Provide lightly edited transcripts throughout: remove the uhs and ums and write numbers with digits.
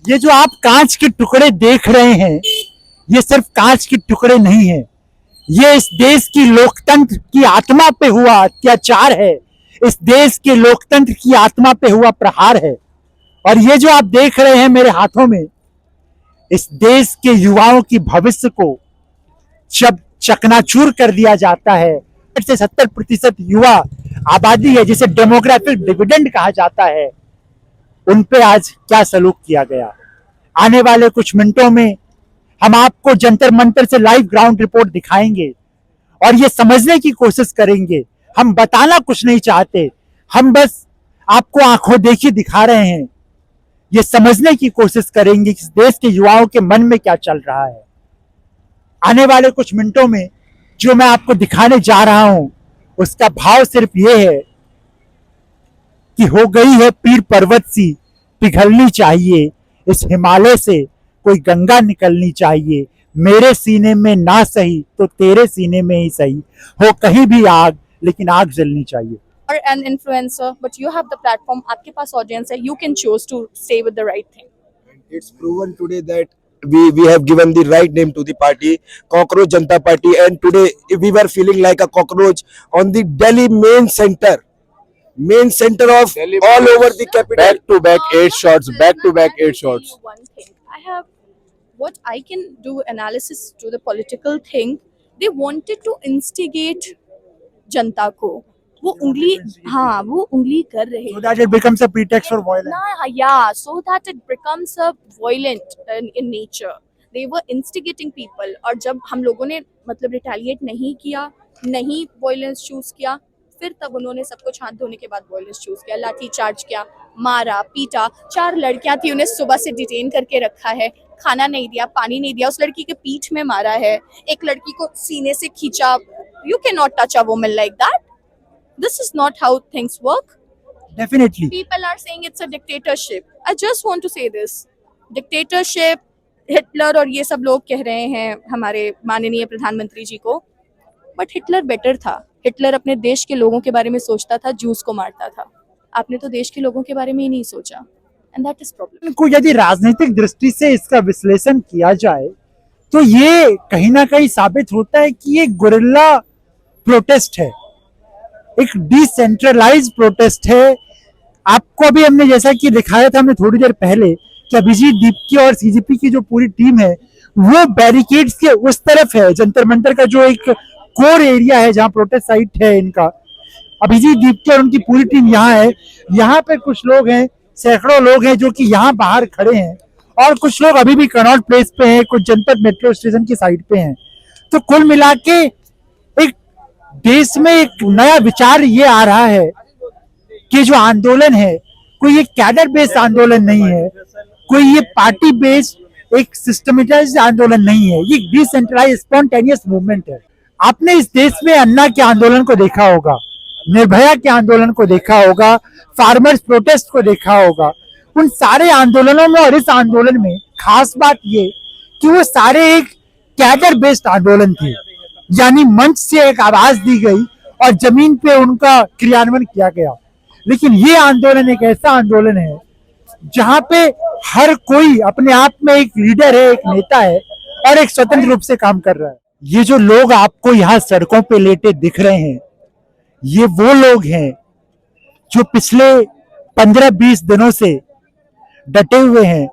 ये जो आप कांच के टुकड़े देख रहे हैं, ये सिर्फ कांच के टुकड़े नहीं है, ये इस देश की लोकतंत्र की आत्मा पे हुआ अत्याचार है, इस देश के लोकतंत्र की आत्मा पे हुआ प्रहार है। और ये जो आप देख रहे हैं मेरे हाथों में, इस देश के युवाओं की भविष्य को जब चकनाचूर कर दिया जाता है, 60-70% युवा आबादी है, जिसे डेमोग्राफिक डिविडेंड कहा जाता है, उन पे आज क्या सलूक किया गया। आने वाले कुछ मिनटों में हम आपको जंतर मंतर से लाइव ग्राउंड रिपोर्ट दिखाएंगे और ये समझने की कोशिश करेंगे। हम बताना कुछ नहीं चाहते, हम बस आपको आंखों देखी दिखा रहे हैं। ये समझने की कोशिश करेंगे कि देश के युवाओं के मन में क्या चल रहा है। आने वाले कुछ मिनटों में जो मैं आपको दिखाने जा रहा हूं, उसका भाव सिर्फ ये है कि हो गई है पीर पर्वत सी पिघलनी चाहिए, इस हिमालय से कोई गंगा निकलनी चाहिए। मेरे सीने में ना सही तो तेरे सीने में ही सही, हो कहीं भी आग लेकिन आग जलनी चाहिए। Or an influencer, but you have the platform, आपके पास audience है, you can choose to stay with the right thing. It's proven today that we have given the right name to the party, Cockroach Janata Party, and today we were feeling like a cockroach on the Delhi main center of Delhi all police. over the capital. Back to back 8 shots, back to back 8 I will tell shots. you one thing. I have what I can do analysis to the political thing. They wanted to instigate जनता को, वो उंगली, हाँ वो उंगली कर रहे So that it becomes a pretext for violence. ना, yeah, so that it becomes a violent in nature. They were instigating people, और जब हम लोगों ने मतलब रिटेलिएट नहीं किया, नहीं वायलेंस चूज किया, फिर तब उन्होंने सब कुछ हाथ धोने के बाद वायलेंस चूज किया, लाठी चार्ज किया, मारा पीटा। 4 लड़कियां थी, उन्हें सुबह से डिटेन करके रखा है, खाना नहीं दिया, पानी नहीं दिया, उस लड़की के पीठ में मारा है, एक लड़की को सीने से खींचा। You cannot touch a woman like that. This is not how things work. Definitely. People are saying it's a dictatorship. I just want to say this. Dictatorship, Hitler और ये सब लोग कह रहे हैं हमारे माननीय प्रधानमंत्री जी को, बट हिटलर बेटर था। हिटलर अपने देश के लोगों के बारे में सोचता था, जूस को मारता था। आपने तो देश के लोगों के बारे में ही नहीं सोचा, एंड दैट इज प्रॉब्लम। को यदि राजनीतिक दृष्टि से इसका विश्लेषण किया जाए तो ये कहीं ना कहीं साबित होता है कि ये गुरिल्ला प्रोटेस्ट है, एक डिसेंट्रलाइज प्रोटेस्ट है। आपको अभी हमने जैसा कि दिखाया था हमने थोड़ी देर पहले कि अभिजीत दीपकी और सीजीपी की जो पूरी टीम है वो बैरिकेड्स के उस तरफ है, जंतर मंतर का जो एक कोर एरिया है जहां प्रोटेस्ट साइट है इनका। अभिजीत दीपकी और उनकी पूरी टीम यहाँ है। यहाँ पे कुछ लोग हैं, सैकड़ों लोग हैं जो कि यहाँ बाहर खड़े हैं, और कुछ लोग अभी भी कनॉट प्लेस पे हैं, कुछ जनपद मेट्रो स्टेशन की साइड पे हैं। तो कुल मिला के एक देश में एक नया विचार ये आ रहा है कि जो आंदोलन है कोई एक कैडर बेस्ड आंदोलन नहीं है, कोई ये पार्टी बेस्ड एक सिस्टमेटाइज्ड आंदोलन नहीं है, ये डिसेंट्रलाइज्ड स्पॉन्टेनियस मूवमेंट है। आपने इस देश में अन्ना के आंदोलन को देखा होगा, निर्भया के आंदोलन को देखा होगा, फार्मर्स प्रोटेस्ट को देखा होगा। उन सारे आंदोलनों में और इस आंदोलन में खास बात ये कि वो सारे एक कैडर बेस्ड आंदोलन थे, यानी मंच से एक आवाज दी गई और जमीन पे उनका क्रियान्वयन किया गया। लेकिन ये आंदोलन एक ऐसा आंदोलन है जहां पे हर कोई अपने आप में एक लीडर है, एक नेता है और एक स्वतंत्र रूप से काम कर रहा है। ये जो लोग आपको यहाँ सड़कों पे लेटे दिख रहे हैं, ये वो लोग हैं जो पिछले 15-20 दिनों से डटे हुए हैं।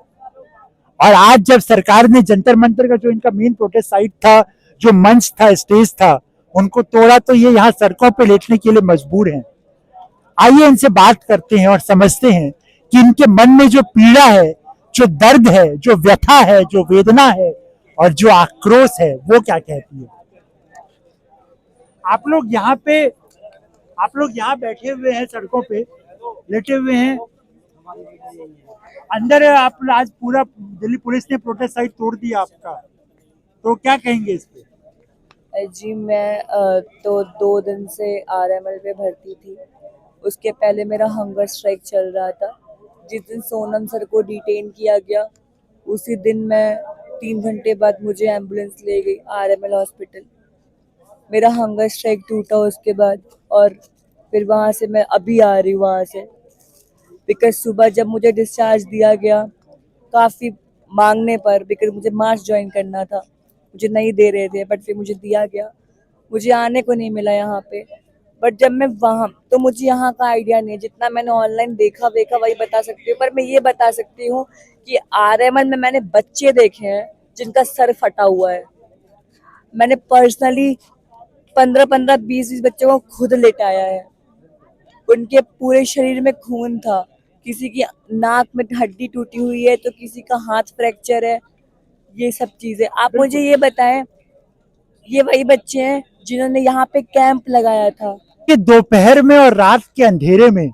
और आज जब सरकार ने जंतर मंतर का जो इनका मेन प्रोटेस्ट साइट था, जो मंच था, स्टेज था, उनको तोड़ा, तो ये यहाँ सड़कों पे लेटने के लिए मजबूर हैं। आइए इनसे बात करते हैं और समझते हैं कि इनके मन में जो पीड़ा है, जो दर्द है, जो व्यथा है, जो वेदना है और जो आक्रोश है, वो क्या कहती है। आप लोग यहाँ बैठे हुए हैं, सड़कों पे लेटे हुए हैं, अंदर आप आज पूरा दिल्ली पुलिस ने प्रोटेस्ट साइट तोड़ दिया आपका, तो क्या कहेंगे इस पे। जी मैं तो 2 दिन से आरएमएल पे भर्ती थी। उसके पहले मेरा हंगर स्ट्राइक चल रहा था। जिस दिन सोनम सर को डिटेन किया गया उसी दिन मैं 3 घंटे बाद मुझे एम्बुलेंस ले गई आरएमएल हॉस्पिटल। मेरा हंगर स्ट्राइक टूटा उसके बाद, और फिर वहाँ से मैं अभी आ रही हूँ वहाँ से, बिकॉज सुबह जब मुझे डिस्चार्ज दिया गया काफी मांगने पर, बिकॉज मुझे मार्च ज्वाइन करना था, मुझे नहीं दे रहे थे, बट फिर मुझे दिया गया। मुझे आने को नहीं मिला यहाँ पे, बट जब मैं वहाँ, तो मुझे यहाँ का आइडिया नहीं है। जितना मैंने ऑनलाइन देखा वही बता सकती हूँ, पर मैं ये बता सकती हूँ कि आरएमएल में मैंने बच्चे देखे हैं जिनका सर फटा हुआ है। मैंने पर्सनली 15-15, 20-20 बच्चों को खुद लेटाया है। उनके पूरे शरीर में खून था, किसी की नाक में हड्डी टूटी हुई है, तो किसी का हाथ फ्रैक्चर है। ये सब चीजें आप मुझे ये बताएं, ये वही बच्चे हैं जिन्होंने यहाँ पे कैंप लगाया था। कि दोपहर में और रात के अंधेरे में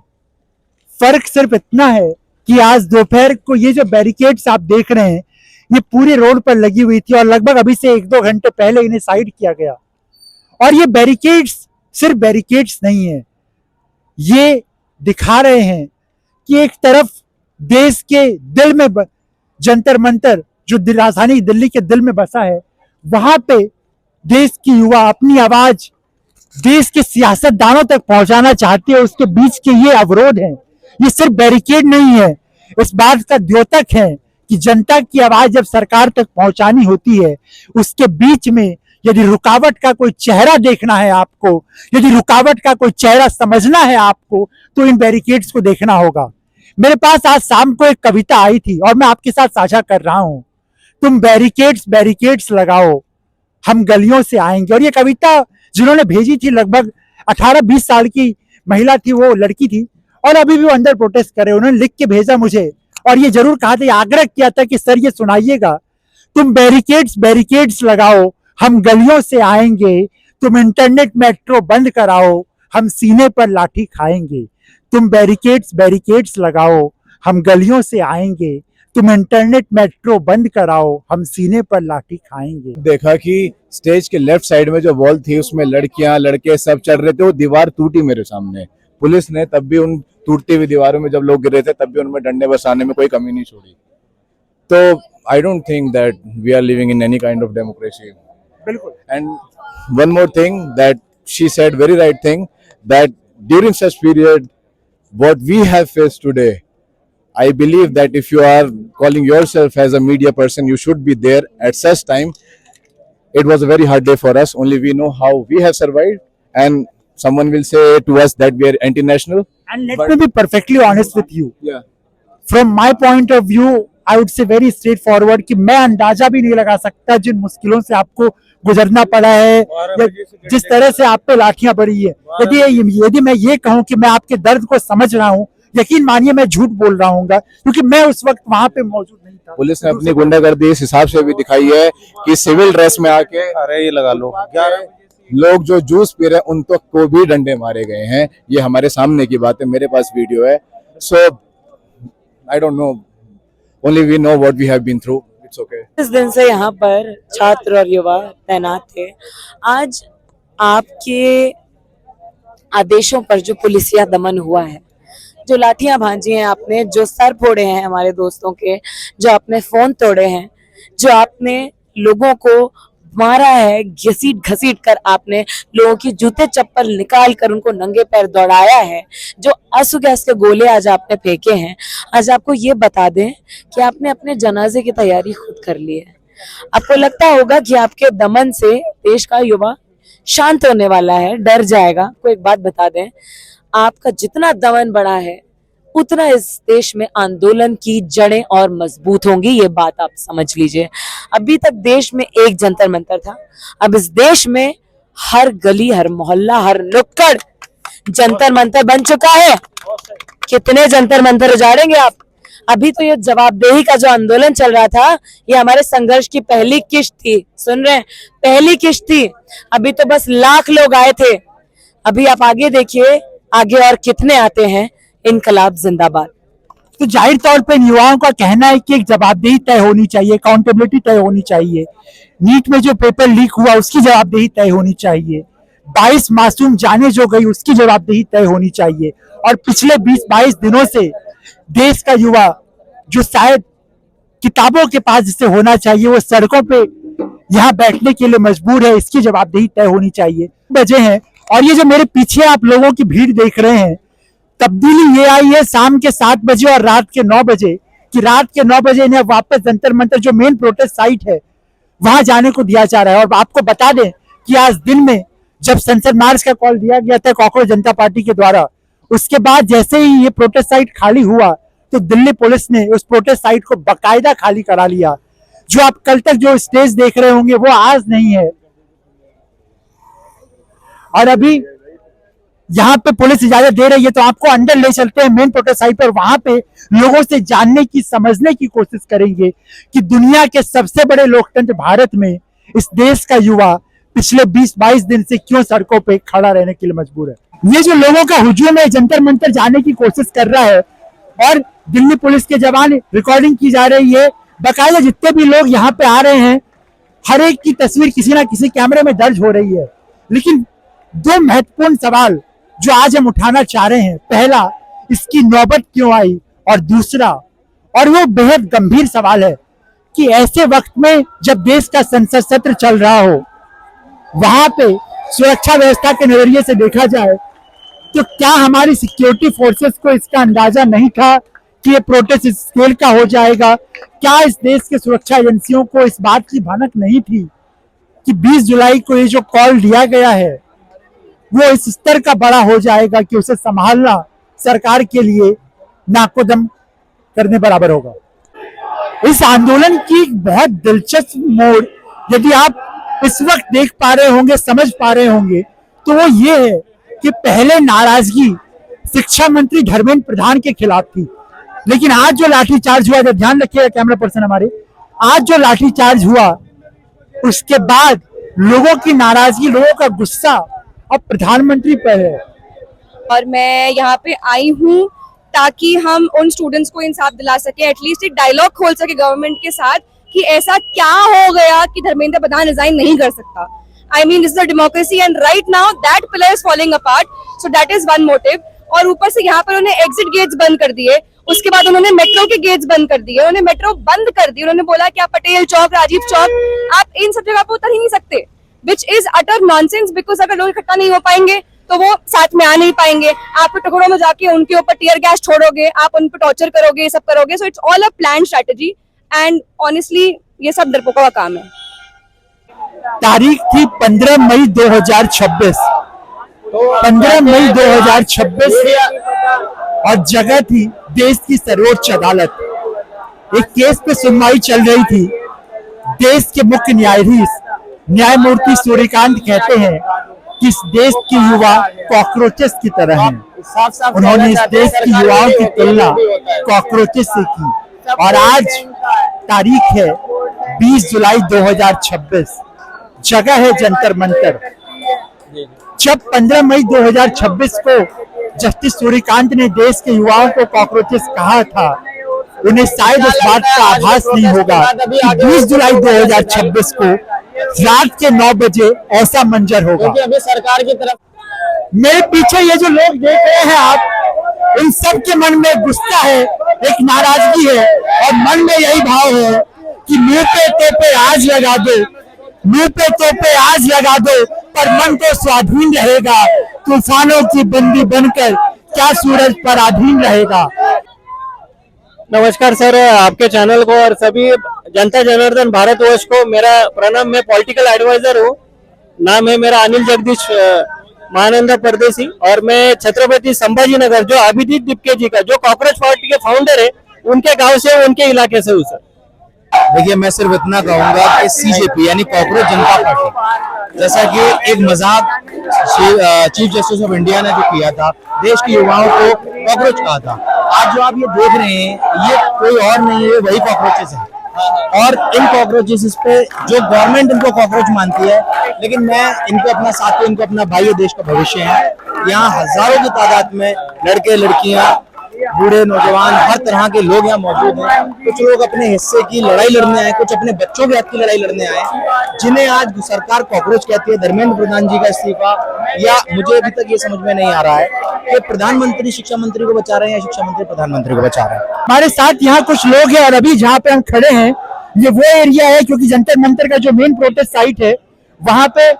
फर्क सिर्फ इतना है कि आज दोपहर को ये जो बैरिकेड्स आप देख रहे हैं ये पूरे रोड पर लगी हुई थी और लगभग अभी से 1-2 घंटे पहले इन्हें साइड किया गया। और ये बैरिकेड्स सिर्फ बैरिकेड्स नहीं है, ये दिखा रहे हैं कि एक तरफ देश के दिल में जंतर मंतर जो राजधानी दिल्ली के दिल में बसा है, वहां पे देश की युवा अपनी आवाज देश के सियासतदानों तक पहुंचाना चाहते हैं। उसके बीच के ये अवरोध हैं, ये सिर्फ बैरिकेड नहीं है, इस बात का द्योतक है कि जनता की आवाज जब सरकार तक पहुंचानी होती है, उसके बीच में यदि रुकावट का कोई चेहरा देखना है आपको, यदि रुकावट का कोई चेहरा समझना है आपको, तो इन बैरिकेड्स को देखना होगा। मेरे पास आज शाम को एक कविता आई थी और मैं आपके साथ साझा कर रहा हूं, तुम बैरिकेड्स बैरिकेड्स लगाओ, हम गलियों से आएंगे। और ये कविता जिन्होंने भेजी थी लगभग 18-20 साल की महिला थी, वो लड़की थी और अभी भी वो अंदर प्रोटेस्ट करे। उन्होंने लिख के भेजा मुझे और ये जरूर कहा था, आग्रह किया था कि सर ये सुनाइएगा, तुम बैरिकेड्स बैरिकेड्स लगाओ, हम गलियों से आएंगे, तुम इंटरनेट मेट्रो बंद कराओ, हम सीने पर लाठी खाएंगे। तुम बैरिकेड्स बैरिकेड्स लगाओ, हम गलियों से आएंगे, तुम इंटरनेट मेट्रो बंद कराओ, हम सीने पर लाठी खाएंगे। देखा कि स्टेज के लेफ्ट साइड में जो वॉल थी उसमें लड़कियां लड़के सब चल रहे थे, वो दीवार टूटी मेरे सामने। पुलिस ने तब भी उन टूटती हुई दीवारों में जब लोग गिरे थे तब भी उनमें डंडे बरसाने में कोई कमी नहीं छोड़ी। तो I don't think that we are living in any kind of democracy. बिल्कुल। And one more thing that she said, very right thing, that during such period, what we have faced today, I believe that if you are calling yourself as a media person, you should be there at such time. It was a very hard day for us. Only we know how we have survived. And someone will say to us that we are anti-national. And let me be perfectly honest with you. Yeah. From my point of view, I would say very straightforward कि मैं अंदाजा भी नहीं लगा सकता जिन मुश्किलों से आपको गुजरना पड़ा है, जिस तरह से आप पे लाठियां पड़ी है। यदि मैं ये कहूं कि मैं आपके दर्द को समझ रहा हूं, यकीन मानिए मैं झूठ बोल रहा हूँ, क्योंकि मैं उस वक्त वहां पे मौजूद नहीं था। पुलिस ने अपनी गुंडागर्दी इस हिसाब से भी दिखाई है कि सिविल ड्रेस में आके अरे ये लगा लो, लोग जो जूस पी रहे हैं उन तक को भी डंडे मारे गए हैं। ये हमारे सामने की बात है, मेरे पास वीडियो है। So I don't know, only we know what we have been through. It's okay. इस दिन से यहाँ पर छात्र और युवा तैनात थे। आज आपके आदेशों पर जो पुलिसिया दमन हुआ है, जो लाठियां भांजी हैं आपने, जो सर फोड़े हैं हमारे दोस्तों के, जो आपने फोन तोड़े हैं, जो आपने लोगों को मारा है, घसीट घसीट कर आपने लोगों की जूते चप्पल निकाल कर उनको नंगे पैर दौड़ाया है, जो आंसू गैस के गोले आज आपने फेंके हैं, आज आपको ये बता दें कि आपने अपने जनाजे की तैयारी खुद कर ली है। आपको लगता होगा कि आपके दमन से देश का युवा शांत होने वाला है, डर जाएगा। कोई एक बात बता दें, आपका जितना दमन बढ़ा है उतना इस देश में आंदोलन की जड़ें और मजबूत होंगी, ये बात आप समझ लीजिए। अभी तक देश में एक जंतर मंतर था, अब इस देश में हर गली, हर मोहल्ला, हर नुक्कड़ जंतर मंतर बन चुका है। कितने जंतर मंतर उजाड़ेंगे आप? अभी तो ये जवाबदेही का जो आंदोलन चल रहा था, ये हमारे संघर्ष की पहली किश्त थी। सुन रहे हैं? पहली किश्त थी। अभी तो बस लाख लोग आए थे। अभी आप आगे देखिए, आगे और कितने आते हैं। इनकलाब जिंदाबाद। तो जाहिर तौर पर युवाओं का कहना है कि एक जवाबदेही तय होनी चाहिए, अकाउंटेबिलिटी तय होनी चाहिए। नीट में जो पेपर लीक हुआ उसकी जवाबदेही तय होनी चाहिए, 22 मासूम जाने जो गई उसकी जवाबदेही तय होनी चाहिए। और पिछले 20-22 दिनों से देश का युवा जो शायद किताबों के पास जिसे होना चाहिए, वो सड़कों पे यहाँ बैठने के लिए मजबूर है, इसकी जवाबदेही तय होनी चाहिए। बजे हैं और ये जो मेरे पीछे आप लोगों की भीड़ देख रहे हैं, तब्दीली ये आई है शाम के 7 बजे और रात के 9 बजे कि रात के 9 बजे इन्हें वापस जंतर मंतर जो मेन प्रोटेस्ट साइट है वहां जाने को दिया जा रहा है। और आपको बता दें कि आज दिन में जब संसद मार्च का कॉल दिया गया था कॉकरोच जनता पार्टी के द्वारा, उसके बाद जैसे ही ये प्रोटेस्ट साइट खाली हुआ तो दिल्ली पुलिस ने उस प्रोटेस्ट साइट को बाकायदा खाली करा लिया। जो आप कल तक जो स्टेज देख रहे होंगे वो आज नहीं है। और अभी यहाँ पे पुलिस इजाजत दे रही है तो आपको अंदर ले चलते हैं मेन प्रोटेस्ट साइट पर। वहां पे लोगों से जानने की, समझने की कोशिश करेंगे कि दुनिया के सबसे बड़े लोकतंत्र भारत में इस देश का युवा पिछले 20-22 दिन से क्यों सड़कों पे खड़ा रहने के लिए मजबूर है। ये जो लोगों का हुजूम है जंतर मंतर जाने की कोशिश कर रहा है और दिल्ली पुलिस के जवान रिकॉर्डिंग की जा रही है। बाकायदा जितने भी लोग यहाँ पे आ रहे हैं हर एक की तस्वीर किसी ना किसी कैमरे में दर्ज हो रही है। लेकिन दो महत्वपूर्ण सवाल जो आज हम उठाना चाह रहे हैं, पहला इसकी नौबत क्यों आई, और दूसरा और वो बेहद गंभीर सवाल है कि ऐसे वक्त में जब देश का संसद सत्र चल रहा हो वहां पे सुरक्षा व्यवस्था के नजरिए से देखा जाए तो क्या हमारी सिक्योरिटी फोर्सेस को इसका अंदाजा नहीं था कि ये प्रोटेस्ट इस स्केल का हो जाएगा? क्या इस देश के सुरक्षा एजेंसियों को इस बात की भनक नहीं थी कि 20 जुलाई को ये जो कॉल दिया गया है वो इस स्तर का बड़ा हो जाएगा कि उसे संभालना सरकार के लिए नाको दम करने बराबर होगा? इस आंदोलन की बहुत दिलचस्प मोड़ यदि आप इस वक्त देख पा रहे होंगे, समझ पा रहे होंगे, तो वो ये है कि पहले नाराजगी शिक्षा मंत्री धर्मेंद्र प्रधान के खिलाफ थी, लेकिन आज जो लाठीचार्ज हुआ, ध्यान रखिएगा कैमरा पर्सन हमारे, आज जो लाठीचार्ज हुआ उसके बाद लोगों की नाराजगी, लोगों का गुस्सा अब प्रधानमंत्री पर है। और मैं यहाँ पे आई हूँ ताकि हम उन स्टूडेंट्स को इंसाफ दिला सके, एटलीस्ट एक डायलॉग खोल सके गवर्नमेंट के साथ कि ऐसा क्या हो गया कि धर्मेंद्र प्रधान रिजाइन नहीं कर सकता। I mean this is a democracy and right now that pillar is falling apart, so that is one motive. और ऊपर से यहाँ पर उन्होंने एग्जिट गेट्स बंद कर दिए, उसके बाद उन्होंने मेट्रो के गेट्स बंद कर दिए, उन्होंने मेट्रो बंद कर दी, उन्होंने बोला कि आप पटेल चौक, राजीव चौक, आप इन सब जगह पर उतर ही नहीं सकते, which is utter nonsense, because अगर लोग इकट्ठा नहीं हो पाएंगे तो वो साथ में आ नहीं पाएंगे। आप टुकड़ों में जाके उनके ऊपर टीयर गैस छोड़ोगे, आप उन पर टॉर्चर करोगे, ये सब करोगे। So it's all a plan strategy and honestly ये सब डरपोकों का काम है। तारीख थी 15 मई 2026, 15 मई 2026 और जगह थी देश की सर्वोच्च अदालत। एक केस पे सुनवाई चल रही थी। देश के मुख्य न्यायाधीश न्यायमूर्ति सूर्यकांत कहते हैं कि इस देश के युवा कॉकरोचेस की तरह हैं। उन्होंने इस देश के युवाओं की तुलना कॉकरोचेस से की। और आज तारीख है 20 जुलाई 2026, जगह है जंतर मंतर। जब 15 मई 2026 को जस्टिस सूर्यकांत ने देश के युवाओं को कॉकरोचेस कहा था, उन्हें शायद इस बात का आभास नहीं होगा कि 20 जुलाई 2026 को रात के 9 बजे ऐसा मंजर होगा। अभी सरकार की तरफ मेरे पीछे ये जो लोग देख रहे हैं आप, इन सब के मन में गुस्सा है, एक नाराजगी है और मन में यही भाव है कि मुंह पे तोपे आज लगा दो, मुंह पे तोपे आज लगा दो, पर मन तो स्वाधीन रहेगा। तूफानों की बंदी बनकर क्या सूरज पर अधीन रहेगा। नमस्कार सर, आपके चैनल को और सभी जनता जनार्दन भारतवर्ष को मेरा प्रणाम। मैं पॉलिटिकल एडवाइजर हूँ, नाम है मेरा अनिल जगदीश महानंदा परदेसी, और मैं छत्रपति संभाजी नगर जो अभिजीत दिपके जी का जो कॉकरोच पार्टी के फाउंडर है उनके गांव से, उनके इलाके से हूँ सर। देखिए, मैं सिर्फ इतना कहूंगा कि सीजेपी यानी कॉकरोच जनता पार्टी, जैसा कि एक मजाक चीफ जस्टिस ऑफ इंडिया ने जो किया था, देश के युवाओं को कॉकरोच कहा था, आज जो आप ये देख रहे हैं ये कोई और नहीं है, वही कॉकरोचेस है। और इन कॉकरोचेस पे जो गवर्नमेंट इनको कॉकरोच मानती है, लेकिन मैं इनको अपना साथी, इनको अपना भाई, ये देश का भविष्य है। यहाँ हजारों की तादाद में लड़के लड़कियां, बूढ़े नौजवान, हर तरह के लोग यहाँ मौजूद हैं। कुछ लोग अपने हिस्से की लड़ाई लड़ने आए, कुछ अपने बच्चों के हक की लड़ाई लड़ने आए, जिन्हें आज सरकार कॉकरोच कहती है। धर्मेंद्र प्रधान जी का इस्तीफा, या मुझे अभी तक ये समझ में नहीं आ रहा है कि प्रधानमंत्री शिक्षा मंत्री को बचा रहे हैं या शिक्षा मंत्री प्रधानमंत्री को बचा रहे हैं। हमारे साथ यहाँ कुछ लोग हैं और अभी जहाँ पे हम खड़े हैं ये वो एरिया है, क्योंकि जंतर मंतर का जो मेन प्रोटेस्ट साइट है वहां पे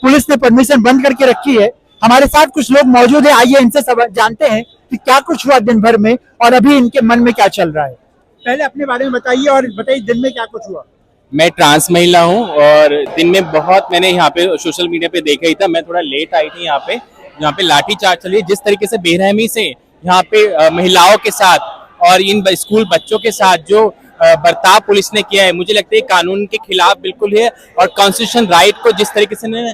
पुलिस ने परमिशन बंद करके रखी है। हमारे साथ कुछ लोग मौजूद है, आइए इनसे सब जानते हैं कि क्या कुछ हुआ दिन भर में और अभी इनके मन में क्या चल रहा है। पहले अपने बारे में बताइए और बताइए दिन में क्या कुछ हुआ। मैं ट्रांस महिला हूँ और दिन में बहुत मैंने यहाँ पे सोशल मीडिया पे देखा ही था। मैं थोड़ा लेट आई थी यहाँ पे लाठीचार्ज चली, जिस तरीके से बेरहमी से यहाँ पे महिलाओं के साथ और इन स्कूल बच्चों के साथ जो बर्ताव पुलिस ने किया है, मुझे लगता है कानून के खिलाफ बिल्कुल है। और कॉन्स्टिट्यूशन राइट को जिस तरीके से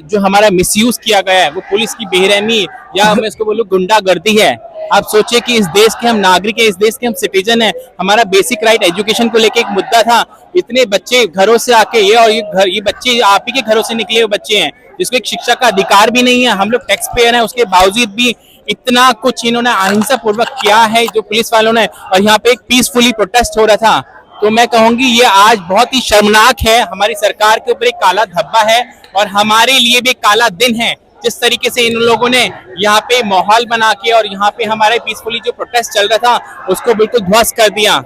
जो हमारा मिसयूज किया गया है, वो पुलिस की बेरहमी या मैं इसको बोलूँ गुंडागर्दी है। आप सोचिए कि इस देश के हम नागरिक हैं, इस देश के हम सिटीजन हैं, हमारा बेसिक राइट एजुकेशन को लेके एक मुद्दा था। इतने बच्चे घरों से आके ये बच्चे आप ही के घरों से निकले हुए बच्चे हैं, जिसको एक शिक्षा का अधिकार भी नहीं है। हम लोग टैक्स पेयर हैं, उसके बावजूद भी इतना कुछ इन्होंने अहिंसा पूर्वक किया है जो पुलिस वालों ने। और यहाँ पे एक पीसफुली प्रोटेस्ट हो रहा था, तो मैं कहूंगी ये आज बहुत ही शर्मनाक है। हमारी सरकार के ऊपर एक काला धब्बा है और हमारे लिए भी एक काला दिन है। जिस तरीके से इन लोगों ने यहाँ पे माहौल बना के और यहाँ पे हमारे पीसफुली जो प्रोटेस्ट चल रहा था उसको बिल्कुल ध्वस्त कर दिया।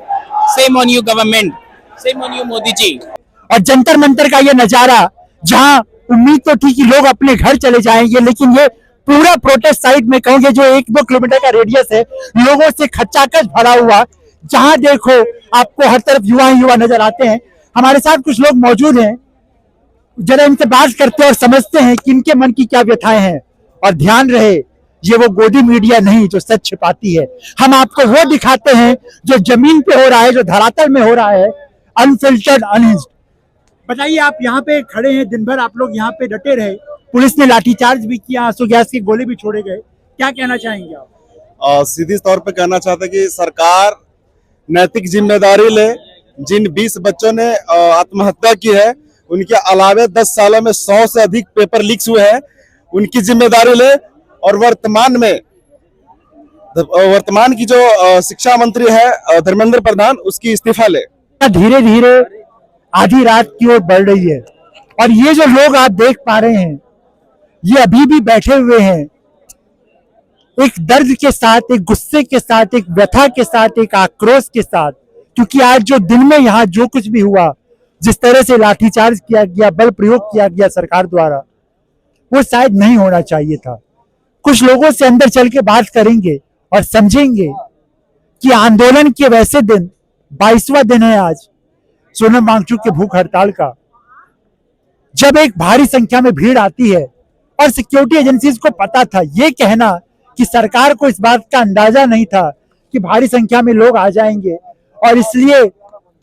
Shame on you government, shame on you Modi ji. और जंतर मंतर का ये नजारा, जहां उम्मीद तो थी कि लोग अपने घर चले जाएंगे, लेकिन ये पूरा प्रोटेस्ट साइट में कहोगे जो 1-2 किलोमीटर का रेडियस है, लोगों से खचाखच भरा हुआ। जहां देखो आपको हर तरफ युवा ही युवा नजर आते हैं। हमारे साथ कुछ लोग मौजूद हैं, जरा इनसे बात करते हैं और समझते हैं कि इनके मन की क्या व्यथाएं हैं। और ध्यान रहे, ये वो गोदी मीडिया नहीं जो सच छिपाती है। हम आपको वो दिखाते हैं जो जमीन पे हो रहा है, जो धरातल में हो रहा है, अनफिल्टर्ड, अनहिंज्ड। बताइए, आप यहाँ पे खड़े हैं, दिन भर आप लोग यहाँ पे डटे रहे, पुलिस ने लाठीचार्ज भी किया, आंसू गैस के गोले भी छोड़े गए, क्या कहना चाहेंगे आप? सीधी तौर पे कहना चाहते हैं कि सरकार नैतिक जिम्मेदारी ले। जिन 20 बच्चों ने आत्महत्या की है, उनके अलावे 10 सालों में 100 से अधिक पेपर लीक्स हुए हैं, उनकी जिम्मेदारी ले। और वर्तमान की जो शिक्षा मंत्री है धर्मेंद्र प्रधान, उसकी इस्तीफा ले। धीरे धीरे आधी रात की ओर बढ़ रही है और ये जो लोग आप देख पा रहे हैं, ये अभी भी बैठे हुए हैं, एक दर्द के साथ, एक गुस्से के साथ, एक व्यथा के साथ, एक आक्रोश के साथ। क्योंकि आज जो दिन में यहाँ जो कुछ भी हुआ, जिस तरह से लाठीचार्ज किया गया, बल प्रयोग किया गया सरकार द्वारा, वो शायद नहीं होना चाहिए था। कुछ लोगों से अंदर चल के बात करेंगे और समझेंगे कि आंदोलन के वैसे दिन, 22वां दिन है आज सोनम वांगचुक के भूख हड़ताल का, जब एक भारी संख्या में भीड़ आती है और सिक्योरिटी एजेंसीज को पता था। ये कहना कि सरकार को इस बात का अंदाजा नहीं था कि भारी संख्या में लोग आ जाएंगे और इसलिए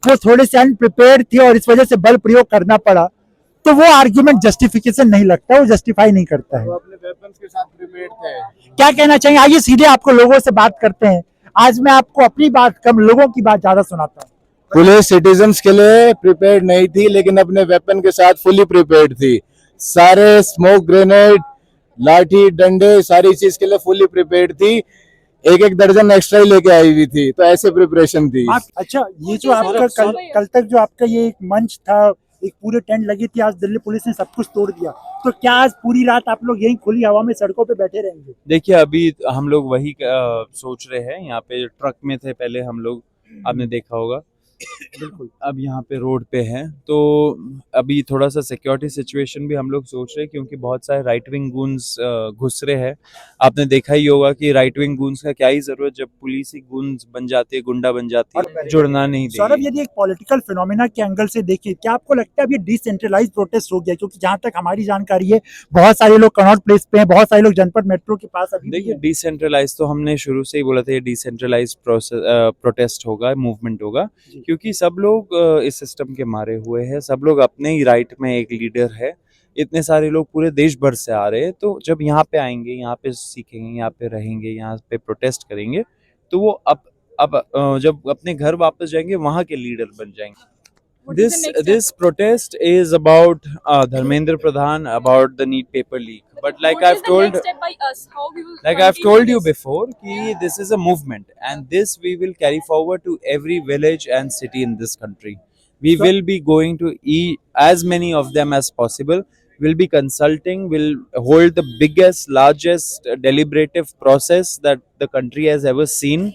वो थोड़े से अनप्रिपेयर्ड थे और इस वजह से बल प्रयोग करना पड़ा, तो वो आर्ग्यूमेंट जस्टिफिकेशन नहीं लगता, वो जस्टिफाई नहीं करता है। अपने वेपन्स के साथ प्रिपेयर्ड थे। क्या कहना चाहिए? आइए सीधे आपको लोगों से बात करते हैं। आज मैं आपको अपनी बात कम, लोगों की बात ज्यादा सुनाता हूँ। पुलिस सिटीजन्स के लिए प्रिपेयर्ड नहीं थी, लेकिन अपने वेपन के साथ फुली प्रिपेयर्ड थी। सारे स्मोक ग्रेनेड, लाठी, डंडे, सारी चीज के लिए फुली प्रिपेयर्ड थी। एक दर्जन एक्स्ट्रा ही लेके आई हुई थी, तो ऐसे प्रिपरेशन थी। अच्छा, ये जो आपका कल तक जो आपका ये एक मंच था, एक पूरे टेंट लगी थी, आज दिल्ली पुलिस ने सब कुछ तोड़ दिया, तो क्या आज पूरी रात आप लोग यहीं खुली हवा में सड़कों पे बैठे रहेंगे? देखिए, अभी हम लोग वही सोच रहे हैं। यहाँ पे ट्रक में थे पहले हम लोग, आपने देखा होगा। बिल्कुल। अब यहाँ पे रोड पे हैं, तो अभी थोड़ा सा सिक्योरिटी सिचुएशन भी हम लोग सोच रहे हैं, क्योंकि बहुत सारे राइट विंग गूंस घुस रहे हैं। आपने देखा ही होगा कि राइट विंग गूंस का क्या ही जरूरत, जब पुलिस ही गूंस बन जाती है, गुंडा बन जाती है, जुड़ना नहीं सौरभ, देगी। यदि एक पॉलिटिकल फिनोमेना के एंगल से देखें, क्या आपको लगता है अब ये डिसेंट्रलाइज प्रोटेस्ट हो गया? क्योंकि जहां तक हमारी जानकारी है, बहुत सारे लोग कनॉट प्लेस पे हैं, बहुत सारे लोग जनपद मेट्रो के पास अभी भी देखिए, हैं। डिसेंट्रलाइज तो हमने शुरू से ही बोला था, ये डिसेंट्रलाइज प्रोटेस्ट होगा, मूवमेंट होगा, क्योंकि सब लोग इस सिस्टम के मारे हुए हैं। सब लोग अपने ही राइट में एक लीडर है। इतने सारे लोग पूरे देश भर से आ रहे हैं, तो जब यहाँ पे आएंगे, यहाँ पे सीखेंगे, यहाँ पे रहेंगे, यहाँ पे प्रोटेस्ट करेंगे, तो वो अब जब अपने घर वापस जाएंगे, वहाँ के लीडर बन जाएंगे। This protest is about Dharmendra Pradhan, about the NEET paper leak. But like I've told you before, कि this is a movement, and this we will carry forward to every village and city in this country. We will be going to as many of them as possible. We'll be consulting. We'll hold the biggest, largest deliberative process that the country has ever seen.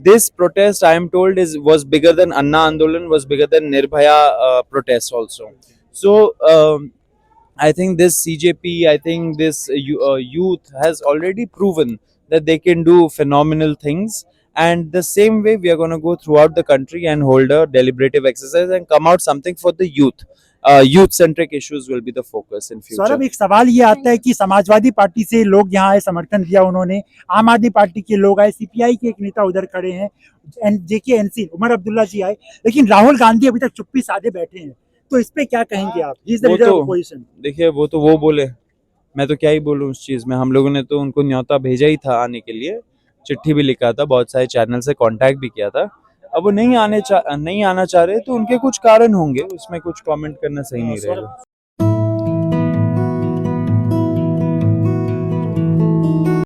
This protest, I am told, was bigger than Anna Andolan, was bigger than Nirbhaya protest also. So I think this CJP, I think this youth has already proven that they can do phenomenal things, And the same way, we are going to go throughout the country and hold a deliberative exercise and come out something for the youth. Youth-centric issues will be the focus in future. Saurabh, एक सवाल ये आता है कि Samajwadi party से लोग यहाँ आए, समर्थन दिया उन्होंने, आम आदमी पार्टी के लोग आए, सीपीआई के एक नेता उधर खड़े हैं, जेकेएनसी उमर अब्दुल्ला जी आए, लेकिन राहुल गांधी अभी तक चुप्पी साधे बैठे हैं, तो इस पे क्या कहेंगे आप? He is the leader of opposition. देखिए, वो तो वो बोले, मैं तो क्या ही बोलूं उस चीज में। हम लोगों ने तो उनको न्योता भेजा ही था आने के लिए, चिट्ठी भी लिखा था, बहुत सारे चैनल से कांटेक्ट भी किया था। अब वो नहीं आना चाह रहे तो उनके कुछ कारण होंगे, उसमें कुछ कमेंट करना सही नहीं रहेगा।